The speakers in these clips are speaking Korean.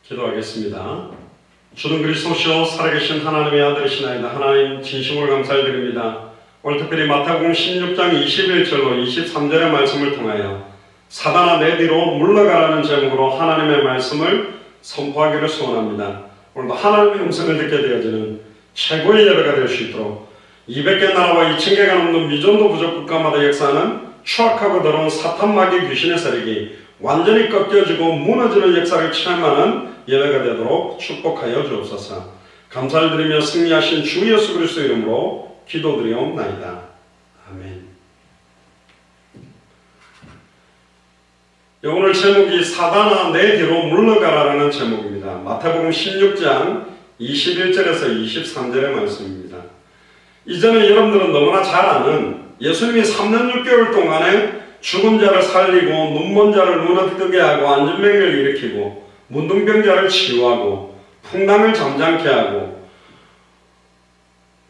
기도하겠습니다. 주는 그리스도시요 살아계신 하나님의 아들이시나이다. 하나님 진심으로 감사드립니다. 오늘 특별히 마태복음 16장 21절로 23절의 말씀을 통하여 사단아 내 뒤로 물러가라는 제목으로 하나님의 말씀을 선포하기를 소원합니다. 오늘도 하나님의 음성을 듣게 되어지는 최고의 예배가 될 수 있도록 200개 나라와 2000개가 넘는 미전도 부족 국가마다 역사하는 추악하고 더러운 사탄 마귀 귀신의 세력이 완전히 꺾여지고 무너지는 역사를 체험하는 예배가 되도록 축복하여 주옵소서. 감사를 드리며 승리하신 주 예수 그리스도 이름으로 기도드리옵나이다. 아멘. 오늘 제목이 사단아 내 뒤로 물러가라라는 제목입니다. 마태복음 16장 21절에서 23절의 말씀입니다. 이전에 여러분들은 너무나 잘 아는 예수님이 3년 6개월 동안에 죽은 자를 살리고 눈먼 자를 눈을 뜨게 하고 안진병을 일으키고 문둥병자를 치유하고 풍랑을 잠잠케 하고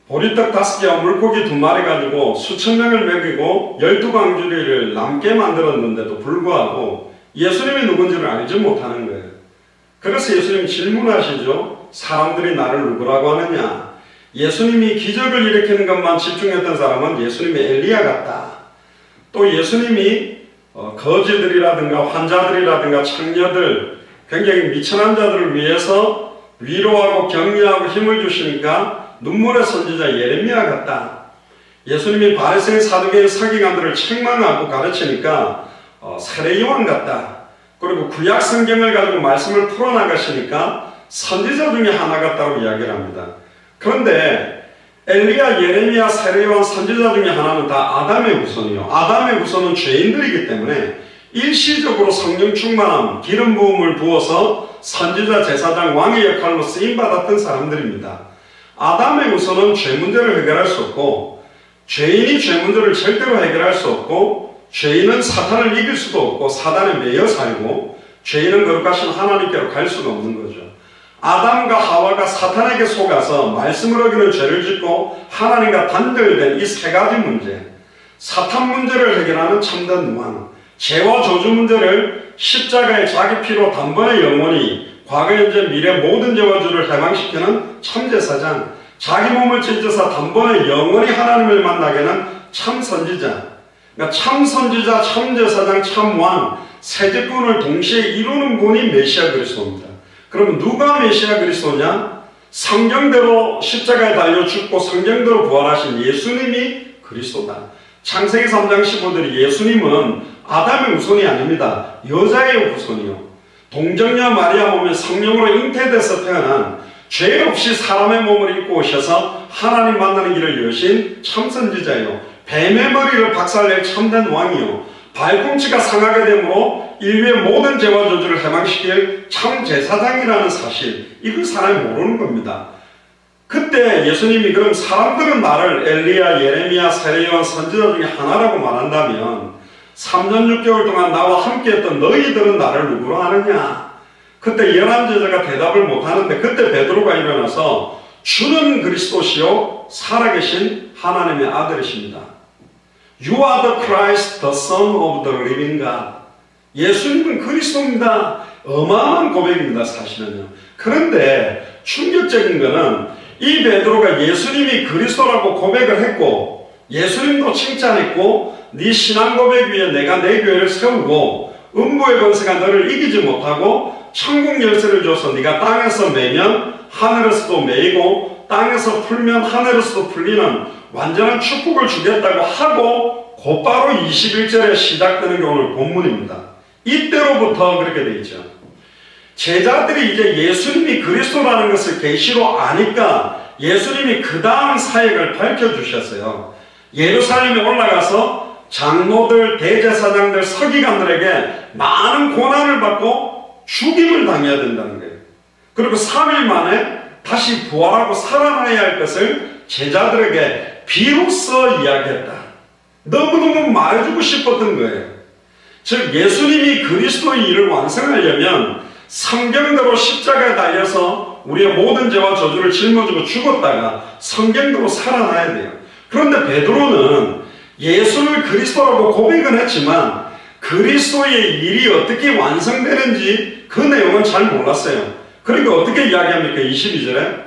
보리떡 5개와 물고기 2마리 가지고 수천 명을 먹이고 12광주리를 남게 만들었는데도 불구하고 예수님이 누군지를 알지 못하는 거예요. 그래서 예수님이 질문하시죠. 사람들이 나를 누구라고 하느냐? 예수님이 기적을 일으키는 것만 집중했던 사람은 예수님이 엘리야 같다. 또 예수님이 거지들이라든가 환자들이라든가 창녀들, 굉장히 미천한 자들을 위해서 위로하고 격려하고 힘을 주시니까 눈물의 선지자 예레미야 같다. 예수님이 바리새인 사두개인 서기관들을 책망하고 가르치니까 세례 요한 같다. 그리고 구약 성경을 가지고 말씀을 풀어나가시니까 선지자 중에 하나 같다고 이야기를 합니다. 그런데 엘리야, 예레미야, 세례 요한 선지자 중에 하나는 다 아담의 후손이요. 아담의 후손은 죄인들이기 때문에 일시적으로 성령 충만함, 기름 부음을 부어서 선지자, 제사장, 왕의 역할로 쓰임받았던 사람들입니다. 아담의 후손은 죄 문제를 해결할 수 없고 죄인이 죄 문제를 절대로 해결할 수 없고 죄인은 사탄을 이길 수도 없고 사단에 매여 살고 죄인은 거룩하신 하나님께로 갈 수가 없는 거죠. 아담과 하와가 사탄에게 속아서 말씀을 어기는 죄를 짓고 하나님과 단절된 이 세 가지 문제, 사탄 문제를 해결하는 참된 왕, 죄와 저주 문제를 십자가의 자기 피로 단번에 영원히 과거 현재 미래 모든 죄와 저주를 해방시키는 참제사장, 자기 몸을 찢어서 단번에 영원히 하나님을 만나게 하는 참선지자, 그러니까 참선지자, 참제사장, 참왕 세 직분을 동시에 이루는 분이 메시아 그리스도입니다. 그럼 누가 메시아 그리스도냐? 성경대로 십자가에 달려 죽고 성경대로 부활하신 예수님이 그리스도다. 창세기 3장 15절에 예수님은 아담의 후손이 아닙니다. 여자의 후손이요. 동정녀 마리아 몸에 성령으로 잉태돼서 태어난 죄 없이 사람의 몸을 입고 오셔서 하나님 만나는 길을 여신 참선지자요. 뱀의 머리를 박살낼 참된 왕이요. 발꿈치가 상하게 되므로 인류의 모든 죄와 저주를 해방시킬 참제사장이라는 사실, 이걸 사람이 모르는 겁니다. 그때 예수님이 그럼 사람들은 나를 엘리야, 예레미야, 세례 요한 선지자 중에 하나라고 말한다면 3년 6개월 동안 나와 함께했던 너희들은 나를 누구로 아느냐? 그때 11제자가 대답을 못하는데 그때 베드로가 일어나서 주는 그리스도시요 살아계신 하나님의 아들이십니다. You are the Christ, the Son of the living God. 예수님은 그리스도입니다. 어마어마한 고백입니다, 사실은요. 그런데 충격적인 것은 이 베드로가 예수님이 그리스도라고 고백을 했고 예수님도 칭찬했고 네 신앙 고백 위에 내가 내 교회를 세우고 음부의 권세가 너를 이기지 못하고 천국 열쇠를 줘서 네가 땅에서 매면 하늘에서도 매이고 땅에서 풀면 하늘에서도 풀리는 완전한 축복을 주겠다고 하고 곧바로 21절에 시작되는 게 오늘 본문입니다. 이때로부터 그렇게 되어 있죠. 제자들이 이제 예수님이 그리스도라는 것을 계시로 아니까 예수님이 그 다음 사역을 밝혀주셨어요. 예루살렘에 올라가서 장로들, 대제사장들, 서기관들에게 많은 고난을 받고 죽임을 당해야 된다는 거예요. 그리고 3일 만에 다시 부활하고 살아나야 할 것을 제자들에게 비로소 이야기했다. 너무너무 말해주고 싶었던 거예요. 즉 예수님이 그리스도의 일을 완성하려면 성경대로 십자가에 달려서 우리의 모든 죄와 저주를 짊어지고 죽었다가 성경대로 살아나야 돼요. 그런데 베드로는 예수를 그리스도라고 고백은 했지만 그리스도의 일이 어떻게 완성되는지 그 내용은 잘 몰랐어요. 그러니까 어떻게 이야기합니까? 22절에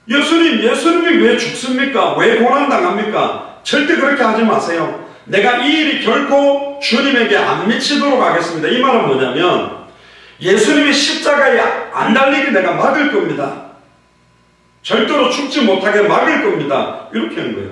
예수님이 왜 죽습니까? 왜 고난당합니까? 절대 그렇게 하지 마세요. 내가 이 일이 결코 주님에게 안 미치도록 하겠습니다. 이 말은 뭐냐면 예수님이 십자가에 안 달리게 내가 막을 겁니다. 절대로 죽지 못하게 막을 겁니다. 이렇게 하는 거예요.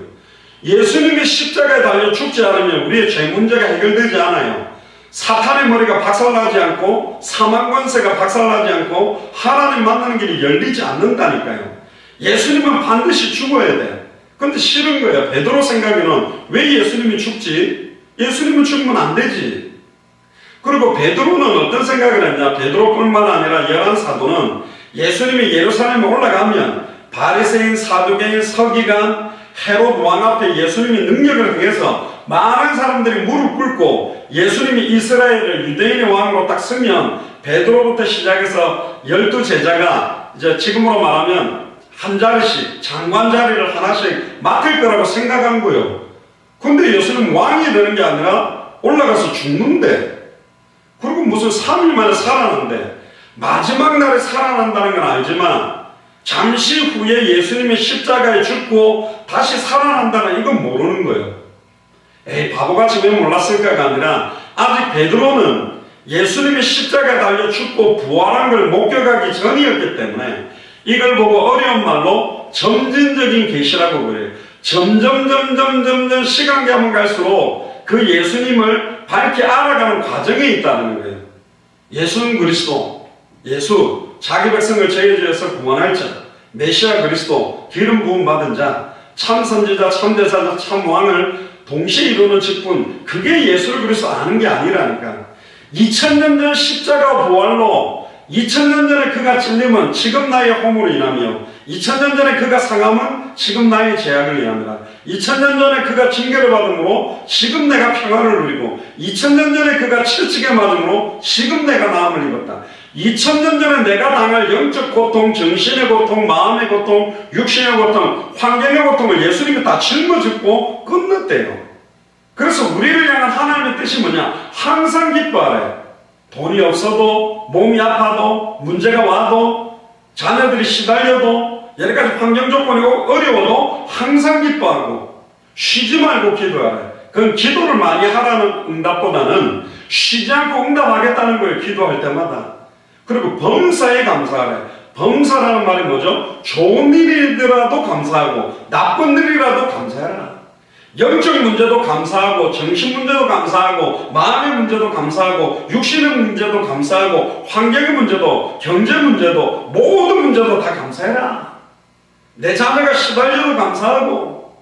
예수님이 십자가에 달려 죽지 않으면 우리의 죄 문제가 해결되지 않아요. 사탄의 머리가 박살나지 않고 사망 권세가 박살나지 않고 하나님 만나는 길이 열리지 않는다니까요. 예수님은 반드시 죽어야 돼. 근데 싫은 거예요. 베드로 생각에는 왜 예수님이 죽지? 예수님은 죽으면 안 되지. 그리고 베드로는 어떤 생각을 했냐? 베드로뿐만 아니라 11사도는 예수님이 예루살렘에 올라가면 바리새인, 사두개인, 서기관, 헤롯 왕 앞에 예수님이 능력을 행해서 많은 사람들이 무릎 꿇고 예수님이 이스라엘을 유대인의 왕으로 딱 서면 베드로부터 시작해서 12제자가 이제 지금으로 말하면 한 자리씩 장관 자리를 하나씩 맡을 거라고 생각한 거예요. 근데 예수님 왕이 되는 게 아니라 올라가서 죽는데, 그리고 무슨 3일 만에 살아난데, 마지막 날에 살아난다는 건 알지만 잠시 후에 예수님이 십자가에 죽고 다시 살아난다는 이건 모르는 거예요. 에이, 바보같이 왜 몰랐을까가 아니라 아직 베드로는 예수님이 십자가에 달려 죽고 부활한 걸 목격하기 전이었기 때문에 이걸 보고 어려운 말로 점진적인 계시라고 그래요. 점점 시간 가면 갈수록 그 예수님을 밝게 알아가는 과정에 있다는 거예요. 예수는 그리스도, 예수, 자기 백성을 죄에서 구원할 자, 메시아 그리스도, 기름 부음 받은 자, 참 선지자, 참 대사자, 참 왕을 동시에 이루는 직분, 그게 예수를 그리스도 아는 게 아니라니까. 2000년 전 십자가 부활로 2000년 전에 그가 찔림은 지금 나의 허물로 인하며 2000년 전에 그가 상함은 지금 나의 죄악을 인함이라. 2000년 전에 그가 징계를 받음으로 지금 내가 평안을 누리고 2000년 전에 그가 채찍에 맞음으로 지금 내가 나음을 입었다. 2000년 전에 내가 당할 영적 고통, 정신의 고통, 마음의 고통, 육신의 고통, 환경의 고통을 예수님이 다 짊어지고 끝냈대요. 그래서 우리를 향한 하나님의 뜻이 뭐냐? 항상 기뻐하래. 돈이 없어도, 몸이 아파도, 문제가 와도, 자녀들이 시달려도, 여러 가지 환경 조건이 어려워도 항상 기뻐하고 쉬지 말고 기도하래. 그건 기도를 많이 하라는 응답보다는 쉬지 않고 응답하겠다는 거예요. 기도할 때마다. 그리고 범사에 감사하래. 범사라는 말이 뭐죠? 좋은 일이더라도 감사하고 나쁜 일이라도 감사해라. 영적 문제도 감사하고 정신 문제도 감사하고 마음의 문제도 감사하고 육신의 문제도 감사하고 환경의 문제도 경제 문제도 모든 문제도 다 감사해라. 내 자녀가 시달려도 감사하고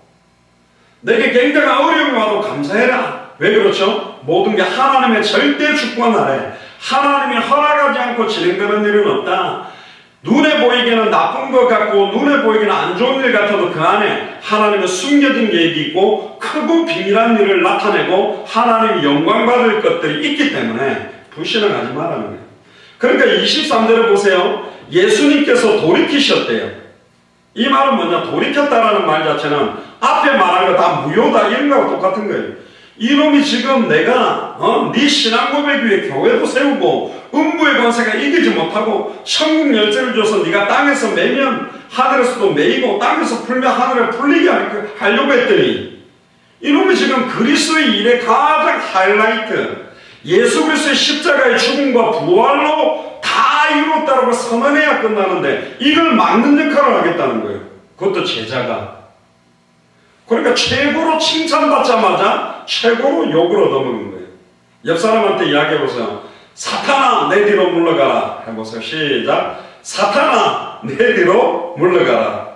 내게 굉장한 어려움이 와도 감사해라. 왜 그렇죠? 모든 게 하나님의 절대 주권 아래 하나님이 허락하지 않고 진행되는 일은 없다. 눈에 보이기는 나쁜 것 같고 눈에 보이기는 안 좋은 일 같아도 그 안에 하나님의 숨겨진 계획이 있고 크고 비밀한 일을 나타내고 하나님이 영광받을 것들이 있기 때문에 불신을 하지 말라는 거예요. 그러니까 23절에 보세요. 예수님께서 돌이키셨대요. 이 말은 뭐냐? 돌이켰다라는 말 자체는 앞에 말한 거 다 무효다 이런 거하고 똑같은 거예요. 이놈이 지금 내가 네 신앙 고백 위에 교회도 세우고 음부의 권세가 이기지 못하고 천국 열쇠를 줘서 네가 땅에서 매면 하늘에서도 매이고 땅에서 풀면 하늘에 풀리게 하려고 했더니 이놈이 지금 그리스도의 일의 가장 하이라이트 예수 그리스도의 십자가의 죽음과 부활로 다 이뤘다라고 선언해야 끝나는데 이걸 막는 역할을 하겠다는 거예요. 그것도 제자가. 그러니까 최고로 칭찬받자마자 최고로 욕을 얻어먹는 거예요. 옆 사람한테 이야기해보세요. 사탄아 내 뒤로 물러가라 해보세요. 시작. 사탄아 내 뒤로 물러가라.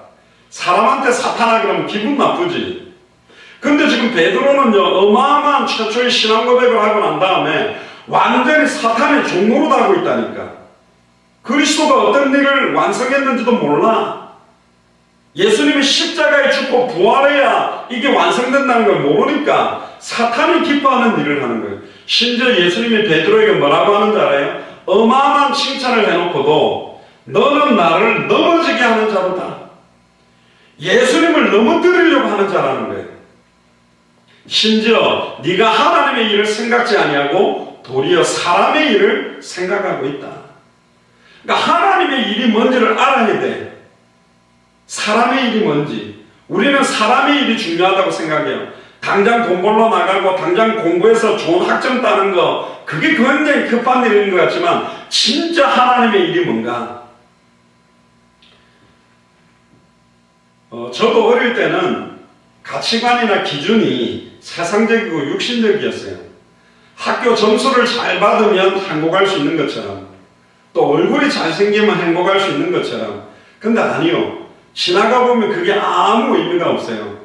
사람한테 사탄아 그러면 기분 나쁘지. 근데 지금 베드로는요 어마어마한 최초의 신앙 고백을 하고 난 다음에 완전히 사탄의 종노릇 하고 있다니까. 그리스도가 어떤 일을 완성했는지도 몰라. 예수님이 십자가에 죽고 부활해야 이게 완성된다는 걸 모르니까 사탄이 기뻐하는 일을 하는 거예요. 심지어 예수님이 베드로에게 뭐라고 하는지 알아요? 어마어마한 칭찬을 해놓고도 너는 나를 넘어지게 하는 자로다. 예수님을 넘어뜨리려고 하는 자라는 거예요. 심지어 네가 하나님의 일을 생각지 아니하고 도리어 사람의 일을 생각하고 있다. 그러니까 하나님의 일이 뭔지를 알아야 돼. 사람의 일이 뭔지. 우리는 사람의 일이 중요하다고 생각해요. 당장 돈 벌러 나가고 당장 공부해서 좋은 학점 따는 거, 그게 굉장히 급한 일인 것 같지만 진짜 하나님의 일이 뭔가. 저도 어릴 때는 가치관이나 기준이 세상적이고 육신적이었어요. 학교 점수를 잘 받으면 행복할 수 있는 것처럼, 또 얼굴이 잘생기면 행복할 수 있는 것처럼. 근데 아니요. 지나가 보면 그게 아무 의미가 없어요.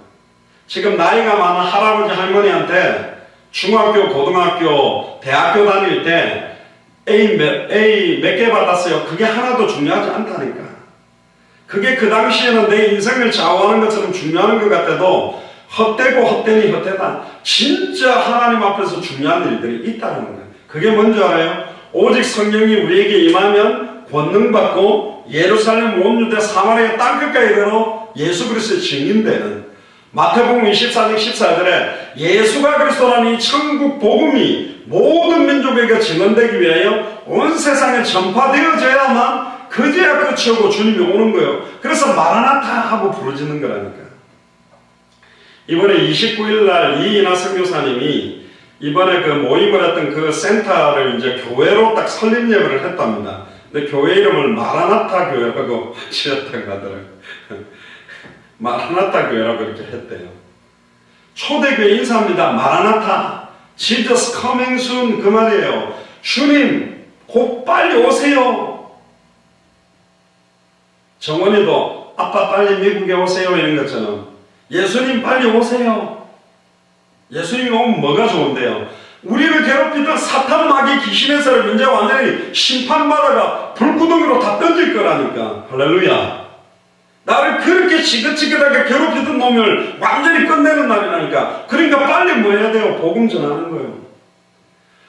지금 나이가 많은 할아버지 할머니한테 중학교, 고등학교, 대학교 다닐 때 A 몇 개 받았어요. 그게 하나도 중요하지 않다니까. 그게 그 당시에는 내 인생을 좌우하는 것처럼 중요한 것 같아도 헛되고 헛되니 헛되다. 진짜 하나님 앞에서 중요한 일들이 있다는 거예요. 그게 뭔지 알아요? 오직 성령이 우리에게 임하면 권능받고 예루살렘 온 유대 사마리아 땅끝까지 이르러 예수 그리스도의 증인되는, 마태복음 24장 14절에 예수가 그리스도라니 천국 복음이 모든 민족에게 증언되기 위하여 온 세상에 전파되어져야만 그제야 끝이 오고 주님이 오는 거예요. 그래서 마라나타 하고 부르짖는 거라니까. 이번에 29일 날 이인하 선교사님이 이번에 그 모임을 했던 그 센터를 이제 교회로 딱 설립 예배를 했답니다. 근데 교회 이름을 마라나타 교회라고 지었다고 하더라고요. 마라나타 교회라고 이렇게 했대요. 초대교회 인사합니다. 마라나타, Jesus coming soon, 그 말이에요. 주님 곧 빨리 오세요. 정원이도 아빠 빨리 미국에 오세요 이런 것처럼 예수님 빨리 오세요. 예수님이 오면 뭐가 좋은데요? 우리를 괴롭히던 사탄 마귀 귀신의 세를 이제 완전히 심판받아가 불구덩이로 다 던질 거라니까. 할렐루야. 나를 그렇게 지긋지긋하게 괴롭히던 놈을 완전히 끝내는 날이라니까. 그러니까 빨리 뭐 해야 돼요? 복음 전하는 거예요.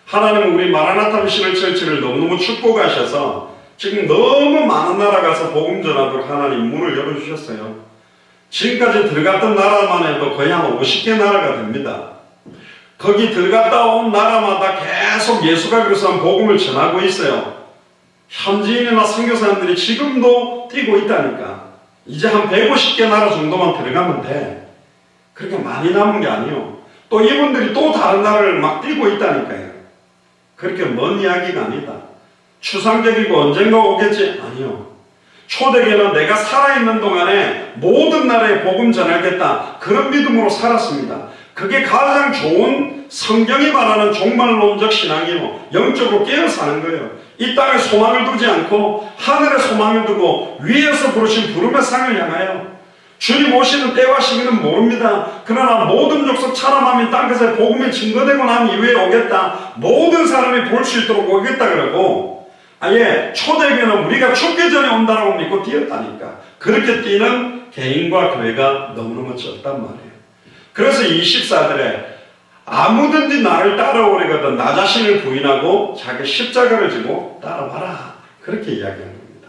하나님은 우리 마라나타 미셔널 처치를 너무너무 축복하셔서 지금 너무 많은 나라 가서 복음 전하도록 하나님 문을 열어주셨어요. 지금까지 들어갔던 나라만 해도 거의 한 50개 나라가 됩니다. 거기 들어갔다 온 나라마다 계속 예수가 그리스도의 복음을 전하고 있어요. 현지인이나 선교사님들이 지금도 뛰고 있다니까. 이제 한 150개 나라 정도만 들어가면 돼. 그렇게 많이 남은 게 아니요. 또 이분들이 또 다른 나라를 막 뛰고 있다니까요. 그렇게 먼 이야기가 아니다. 추상적이고 언젠가 오겠지? 아니요. 초대교회는 내가 살아있는 동안에 모든 나라에 복음 전하겠다. 그런 믿음으로 살았습니다. 그게 가장 좋은 성경이 말하는 종말론적 신앙이요. 영적으로 깨어 사는 거예요. 이 땅에 소망을 두지 않고 하늘에 소망을 두고 위에서 부르신 부름의 상을 향하여 주님 오시는 때와 시기는 모릅니다. 그러나 모든 족속 차람함이 땅끝에 복음이 증거되고 난 이후에 오겠다. 모든 사람이 볼 수 있도록 오겠다 그러고 아예 초대교회는 우리가 죽기 전에 온다라고 믿고 뛰었다니까. 그렇게 뛰는 개인과 교회가 너무너무 적단 말이에요. 그래서 24절에 아무든지 나를 따라오려거든 나 자신을 부인하고 자기 십자가를 지고 따라와라. 그렇게 이야기하는 겁니다.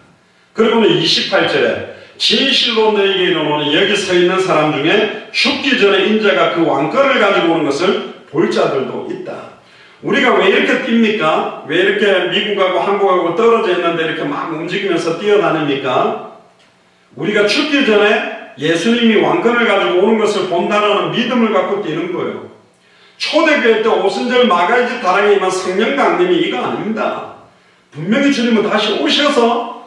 그리고는 28절에 진실로 너에게 이르노니 여기 서 있는 사람 중에 죽기 전에 인자가 그 왕권을 가지고 오는 것을 볼 자들도 있다. 우리가 왜 이렇게 뜁니까? 왜 이렇게 미국하고 한국하고 떨어져 있는데 이렇게 막 움직이면서 뛰어다닙니까? 우리가 죽기 전에 예수님이 왕권을 가지고 오는 것을 본다는 믿음을 갖고 뛰는 거예요. 초대교회 때 오순절 마가이지 다락에 임한 성령 강림이 이거 아닙니다. 분명히 주님은 다시 오셔서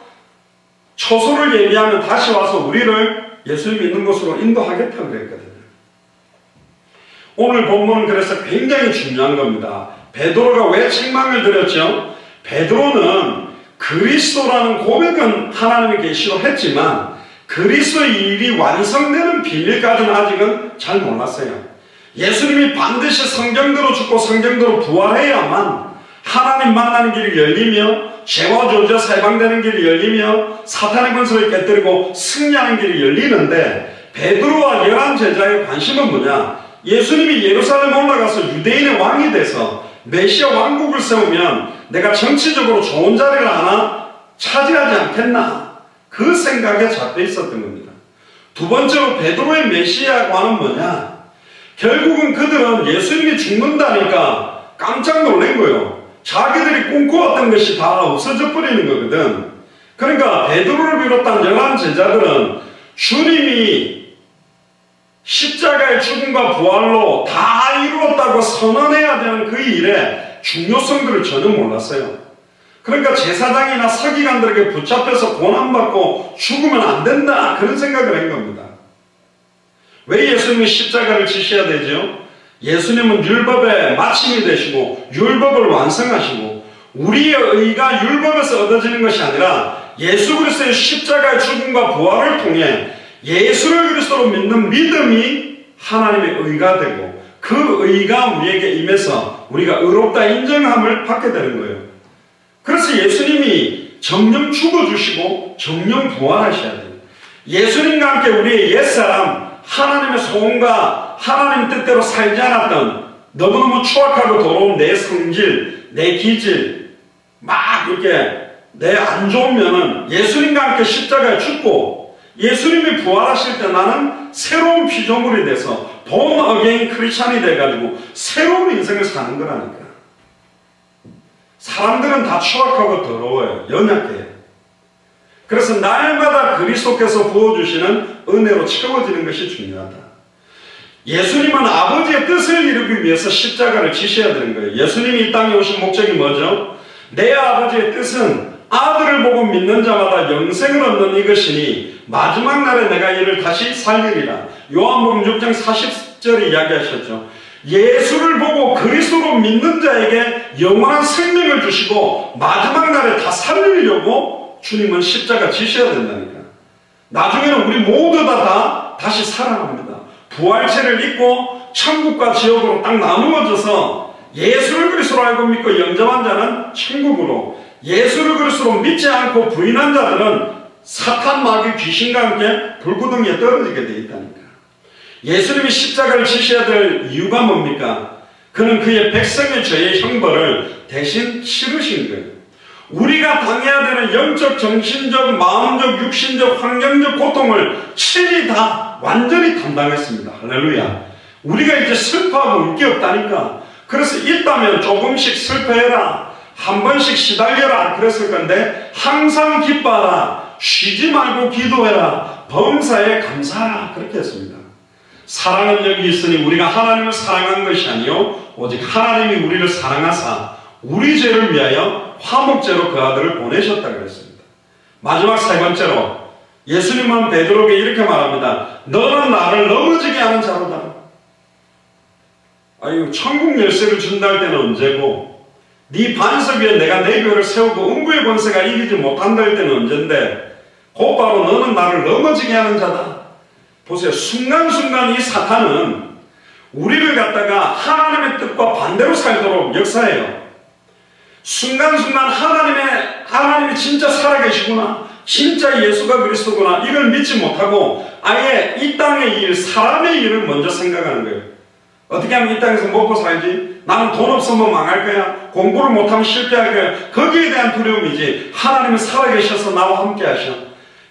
초소를 얘기하면 다시 와서 우리를 예수님 있는 곳으로 인도하겠다고 그랬거든요. 오늘 본문은 그래서 굉장히 중요한 겁니다. 베드로가 왜 책망을 드렸죠? 베드로는 그리스도라는 고백은 하나님의 계시로 했지만 그리스도의 일이 완성되는 비밀까지는 아직은 잘 몰랐어요. 예수님이 반드시 성경대로 죽고 성경대로 부활해야만 하나님 만나는 길이 열리며 죄와 저주에서 해방되는 길이 열리며 사탄의 권세를 깨뜨리고 승리하는 길이 열리는데 베드로와 11 제자의 관심은 뭐냐? 예수님이 예루살렘 올라가서 유대인의 왕이 돼서 메시아 왕국을 세우면 내가 정치적으로 좋은 자리를 하나 차지하지 않겠나? 그 생각에 잡혀 있었던 겁니다. 두 번째로 베드로의 메시아관은 뭐냐? 결국은 그들은 예수님이 죽는다니까 깜짝 놀란 거예요. 자기들이 꿈꿔왔던 것이 다 없어져 버리는 거거든. 그러니까 베드로를 비롯한 11제자들은 주님이 십자가의 죽음과 부활로 다 이루었다고 선언해야 되는 그 일의 중요성들을 전혀 몰랐어요. 그러니까 제사장이나 서기관들에게 붙잡혀서 고난받고 죽으면 안 된다, 그런 생각을 한 겁니다. 왜 예수님이 십자가를 지셔야 되죠? 예수님은 율법의 마침이 되시고 율법을 완성하시고 우리의 의가 율법에서 얻어지는 것이 아니라 예수 그리스도의 십자가의 죽음과 부활을 통해 예수를 그리스도로 믿는 믿음이 하나님의 의가 되고 그 의가 우리에게 임해서 우리가 의롭다 인정함을 받게 되는 거예요. 그래서 예수님이 정령 죽어주시고 정령 부활하셔야 돼요. 예수님과 함께 우리의 옛사람, 하나님의 소원과 하나님 뜻대로 살지 않았던 너무너무 추악하고 더러운 내 성질, 내 기질, 막 이렇게 내 안 좋은 면은 예수님과 함께 십자가에 죽고 예수님이 부활하실 때 나는 새로운 피조물이 돼서 본 어게인 크리스찬이 돼가지고 새로운 인생을 사는 거라니까. 사람들은 다 추악하고 더러워요. 연약해요. 그래서 날마다 그리스도께서 부어주시는 은혜로 채워지는 것이 중요하다. 예수님은 아버지의 뜻을 이루기 위해서 십자가를 지셔야 되는 거예요. 예수님이 이 땅에 오신 목적이 뭐죠? 내 아버지의 뜻은 아들을 보고 믿는 자마다 영생을 얻는 이것이니 마지막 날에 내가 이를 다시 살리리라. 요한복음 6장 40절에 이야기하셨죠. 예수를 보고 그리스도로 믿는 자에게 영원한 생명을 주시고 마지막 날에 다 살리려고 주님은 십자가 지셔야 된다니까. 나중에는 우리 모두 다 다시 살아납니다. 부활체를 입고 천국과 지옥으로 딱 나누어져서 예수를 그리스도로 알고 믿고 영접한 자는 천국으로, 예수를 그리스도로 믿지 않고 부인한 자들은 사탄, 마귀, 귀신과 함께 불구덩이에 떨어지게 되어 있다니까. 예수님이 십자가를 지셔야 될 이유가 뭡니까? 그는 그의 백성의 죄의 형벌을 대신 치르신 거예요. 우리가 당해야 되는 영적, 정신적, 마음적, 육신적, 환경적 고통을 친히 다 완전히 감당했습니다. 할렐루야. 우리가 이제 슬퍼하고 울 게 없다니까. 그래서 있다면 조금씩 슬퍼해라, 한 번씩 시달려라 그랬을 건데 항상 기뻐하라, 쉬지 말고 기도해라, 범사에 감사하라 그렇게 했습니다. 사랑은 여기 있으니 우리가 하나님을 사랑한 것이 아니요 오직 하나님이 우리를 사랑하사 우리 죄를 위하여 화목제로 그 아들을 보내셨다 그랬습니다. 마지막 세 번째로 예수님은 베드로에게 이렇게 말합니다. 너는 나를 넘어지게 하는 자로다. 아유, 천국 열쇠를 준다 할 때는 언제고, 네 반석 위에 내가 내 교회를 세우고 음부의 권세가 이기지 못한다 할 때는 언젠데, 곧바로 너는 나를 넘어지게 하는 자다. 보세요. 순간순간 이 사탄은 우리를 갖다가 하나님의 뜻과 반대로 살도록 역사해요. 순간순간 하나님이 진짜 살아계시구나, 진짜 예수가 그리스도구나, 이걸 믿지 못하고 아예 이 땅의 일, 사람의 일을 먼저 생각하는 거예요. 어떻게 하면 이 땅에서 먹고 살지? 나는 돈 없으면 망할 거야. 공부를 못하면 실패할 거야. 거기에 대한 두려움이지, 하나님은 살아계셔서 나와 함께 하셔.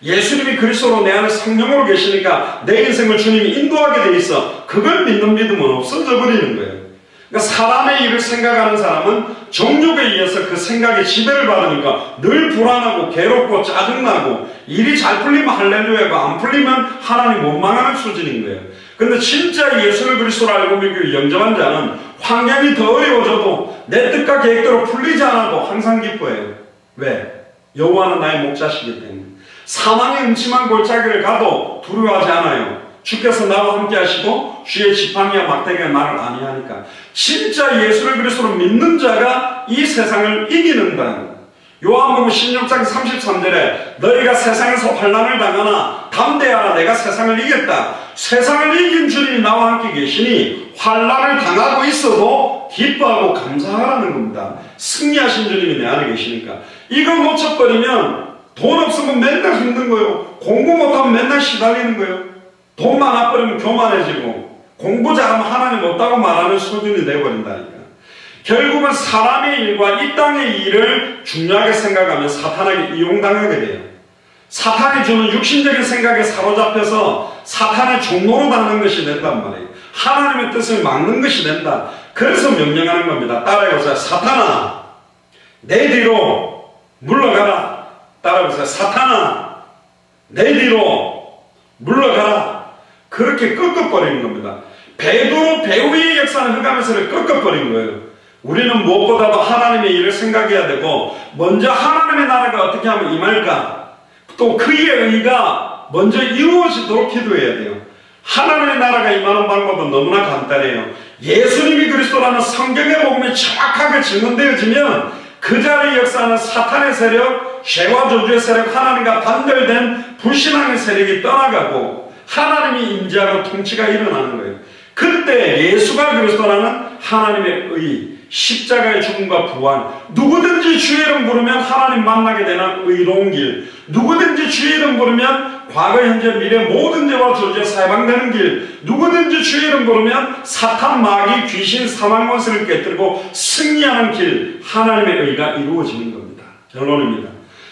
예수님이 그리스도로 내 안에 성령으로 계시니까 내 인생을 주님이 인도하게 돼 있어. 그걸 믿는 믿음은 없어져 버리는 거예요. 그러니까 사람의 일을 생각하는 사람은 정욕에 의해서 그 생각에 지배를 받으니까 늘 불안하고 괴롭고 짜증나고, 일이 잘 풀리면 할렐루야고 안 풀리면 하나님 원망하는 수준인 거예요. 근데 진짜 예수를 그리스도로 알고 믿고 영접한 자는 환경이 더 어려워져도 내 뜻과 계획대로 풀리지 않아도 항상 기뻐해요. 왜? 여호와는 나의 목자시기 때문에. 사망의 음침한 골짜기를 가도 두려워하지 않아요. 주께서 나와 함께 하시고 주의 지팡이와 막대기가 나를 안위하니까. 진짜 예수를 그리스도로 믿는 자가 이 세상을 이기는다는 거예요. 요한복음 16장 33절에 너희가 세상에서 환난을 당하나 담대하라, 내가 세상을 이겼다. 세상을 이긴 주님이 나와 함께 계시니 환난을 당하고 있어도 기뻐하고 감사하라는 겁니다. 승리하신 주님이 내 안에 계시니까. 이거 놓쳐버리면 돈 없으면 맨날 힘든 거예요. 공부 못하면 맨날 시달리는 거예요. 돈 많아버리면 교만해지고, 공부 잘하면 하나님 없다고 말하는 수준이 되어버린다니까. 결국은 사람의 일과 이 땅의 일을 중요하게 생각하면 사탄에게 이용당하게 돼요. 사탄이 주는 육신적인 생각에 사로잡혀서 사탄의 종로로 당하는 것이 된단 말이에요. 하나님의 뜻을 막는 것이 된다. 그래서 명령하는 겁니다. 따라해보세요. 사탄아, 내 뒤로 물러가라. 따라 알아보세요. 사탄아, 내 뒤로 물러가라. 그렇게 꺾어버리는 겁니다. 베드로 배후의 역사는 흑암에서를 꺾어버린 거예요. 우리는 무엇보다도 하나님의 일을 생각해야 되고, 먼저 하나님의 나라가 어떻게 하면 임할까, 또 그의 의가 먼저 이루어지도록 기도해야 돼요. 하나님의 나라가 임하는 방법은 너무나 간단해요. 예수님이 그리스도라는 성경의 복음이 정확하게 증언되어지면 그 자리의 역사는 사탄의 세력, 죄와 저주의 세력, 하나님과 단절된 불신앙의 세력이 떠나가고 하나님이 임재하고 통치가 일어나는 거예요. 그때 예수가 그리스도라는 하나님의 의, 십자가의 죽음과 부활, 누구든지 주의 이름 부르면 하나님 만나게 되는 의로운 길, 누구든지 주의 이름 부르면 과거, 현재, 미래 모든 죄와 저주에 사해방되는 길, 누구든지 주의 이름 부르면 사탄, 마귀, 귀신, 사망, 권세를 깨뜨리고 승리하는 길, 하나님의 의가 이루어지는 겁니다. 결론입니다.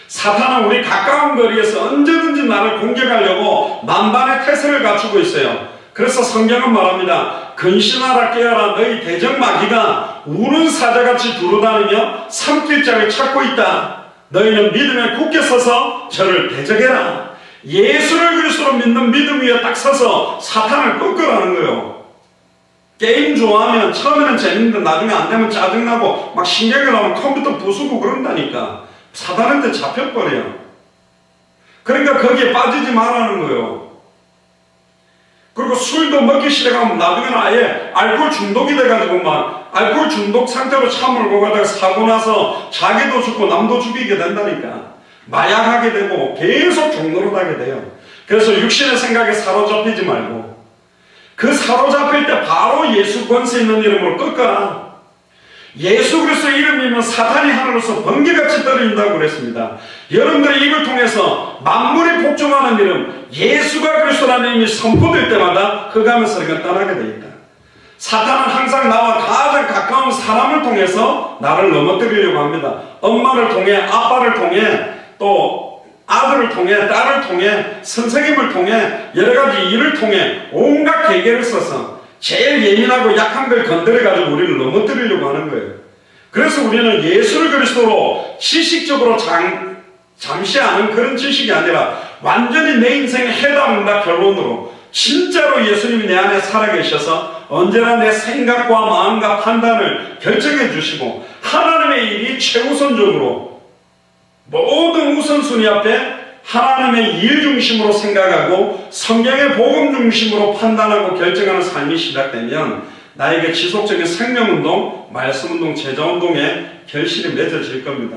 사탄은 우리 가까운 거리에서 언제든지 나를 공격하려고 만반의 태세를 갖추고 있어요. 그래서 성경은 말합니다. 근신하라 깨어라, 너희 대적마귀가 우는 사자같이 두루다니며 삼킬 자를 찾고 있다. 너희는 믿음에 굳게 서서 저를 대적해라. 예수를 그리스도로 믿는 믿음 위에 딱 서서 사탄을 꺾으라는 거예요. 게임 좋아하면 처음에는 재밌는데 나중에 안 되면 짜증나고 막 신경이 나면 컴퓨터 부수고 그런다니까. 사탄한테 잡혀버려요. 그러니까 거기에 빠지지 말라는 거예요. 그리고 술도 먹기 시작하면 나중에는 아예 알코올 중독이 돼가지고 막 알코올 중독 상태로 차 몰고 가다가 사고 나서 자기도 죽고 남도 죽이게 된다니까. 마약하게 되고 계속 종노릇하게 돼요. 그래서 육신의 생각에 사로잡히지 말고 그 사로잡힐 때 바로 예수 권세 있는 이름으로 꺾어라. 예수 그리스도의 이름이면 사탄이 하늘로서 번개같이 떨어진다고 그랬습니다. 여러분들의 입을 통해서 만물이 복종하는 이름 예수가 그리스도라는 이름이 선포될 때마다 흑암의 세력은 떠나게 되어 있다. 사탄은 항상 나와 가장 가까운 사람을 통해서 나를 넘어뜨리려고 합니다. 엄마를 통해, 아빠를 통해, 또 아들을 통해, 딸을 통해, 선생님을 통해, 여러가지 일을 통해 온갖 계계를 써서 제일 예민하고 약한 걸 건드려가지고 우리를 넘어뜨리려고 하는 거예요. 그래서 우리는 예수를 그리스도로 지식적으로 잠시 아는 그런 지식이 아니라 완전히 내 인생의 해답응답 결론으로 진짜로 예수님이 내 안에 살아계셔서 언제나 내 생각과 마음과 판단을 결정해 주시고 하나님의 일이 최우선적으로 모든 우선순위 앞에 하나님의 일 중심으로 생각하고 성경의 복음 중심으로 판단하고 결정하는 삶이 시작되면 나에게 지속적인 생명운동, 말씀운동, 제자운동에 결실이 맺어질 겁니다.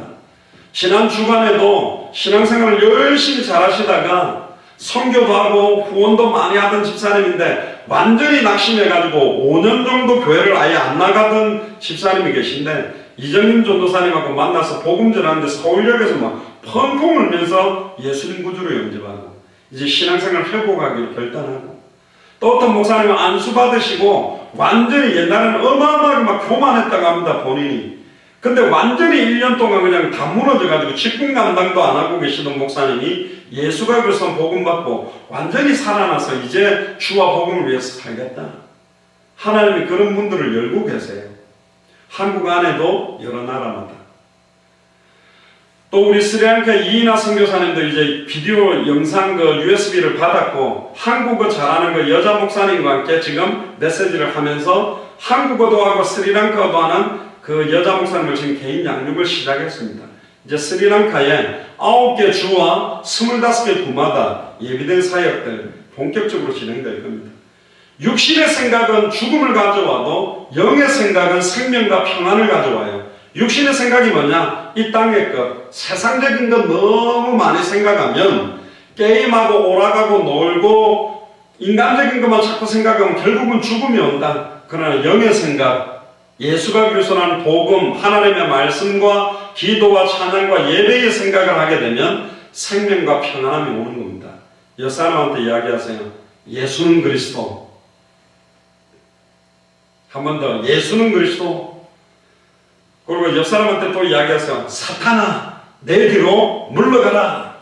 지난 주간에도 신앙생활을 열심히 잘 하시다가 선교도 하고 후원도 많이 하던 집사님인데 완전히 낙심해가지고 5년 정도 교회를 아예 안 나가던 집사님이 계신데 이정림 전도사님하고 만나서 복음전 하는데 서울역에서 막 펑펑 울면서 예수님 구주로 영접하고 이제 신앙생활 회복하기로 결단하고 또 어떤 목사님은 안수 받으시고 완전히 옛날에는 어마어마하게 막 교만했다고 합니다. 본인이. 근데 완전히 1년 동안 그냥 다 무너져가지고 직분 감당도 안 하고 계시던 목사님이 예수가 그리스도 복음 받고 완전히 살아나서 이제 주와 복음을 위해서 살겠다. 하나님이 그런 분들을 열고 계세요. 한국 안에도 여러 나라마다. 또 우리 스리랑카 이인하 선교사님도 이제 비디오 영상 USB를 받았고 한국어 잘하는 여자 목사님과 함께 지금 메시지를 하면서 한국어도 하고 스리랑카어도 하는 그 여자 목사님을 지금 개인 양육을 시작했습니다. 이제 스리랑카에 9개 주와 25개 구마다 예비된 사역들 본격적으로 진행될 겁니다. 육신의 생각은 죽음을 가져와도 영의 생각은 생명과 평안을 가져와요. 육신의 생각이 뭐냐? 이 땅의 것, 세상적인 것 너무 많이 생각하면 게임하고 오락하고 놀고 인간적인 것만 자꾸 생각하면 결국은 죽음이 온다. 그러나 영의 생각, 예수가 그리스도라는 복음, 하나님의 말씀과 기도와 찬양과 예배의 생각을 하게 되면 생명과 평안함이 오는 겁니다. 옆사람한테 이야기하세요. 예수는 그리스도. 한 번 더, 예수는 그리스도. 그리고 옆사람한테 또 이야기하세요. 사탄아, 내 뒤로 물러가라.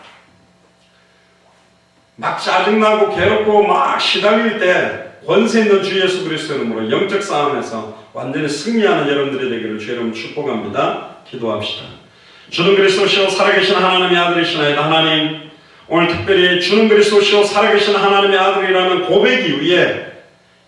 막 짜증나고 괴롭고 막 시달릴 때 권세 있는 주 예수 그리스도 이름으로 영적 싸움에서 완전히 승리하는 여러분들이 되기를 주의 이름으로 축복합니다. 기도합시다. 주는 그리스도시요 살아계신 하나님의 아들이시나이다. 하나님, 오늘 특별히 주는 그리스도시요 살아계신 하나님의 아들이라는 고백 이후에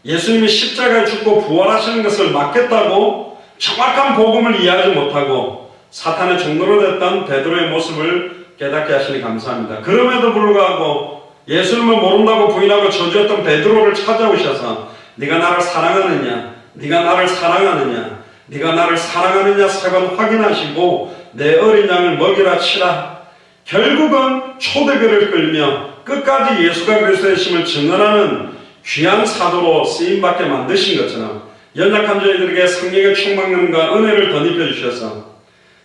예수님이 십자가에 죽고 부활하시는 것을 막겠다고 정확한 복음을 이해하지 못하고 사탄의 종로로 됐던 베드로의 모습을 깨닫게 하시니 감사합니다. 그럼에도 불구하고 예수님을 모른다고 부인하고 저주했던 베드로를 찾아오셔서 네가 나를 사랑하느냐, 네가 나를 사랑하느냐, 네가 나를 사랑하느냐 세 번 확인하시고 내 어린 양을 먹이라 치라. 결국은 초대교를 끌며 끝까지 예수가 그리스도의 심을 증언하는 귀한 사도로 쓰임받게 만드신 것처럼 연약한 저희들에게 성령의 충만함과 은혜를 덧입혀 주셔서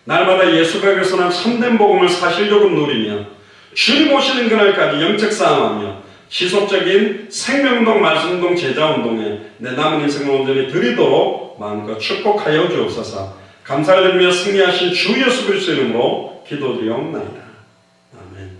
날마다 예수가 그리스도는 참된 복음을 사실적으로 누리며 주님 오시는 그날까지 영적 싸움하며 지속적인 생명운동, 말씀운동, 제자운동에 내 남은 인생을 온전히 드리도록 마음껏 축복하여 주옵소서. 감사를 드리며 승리하신 주 예수 그리스도의 이름으로 기도드리옵나이다. 아멘.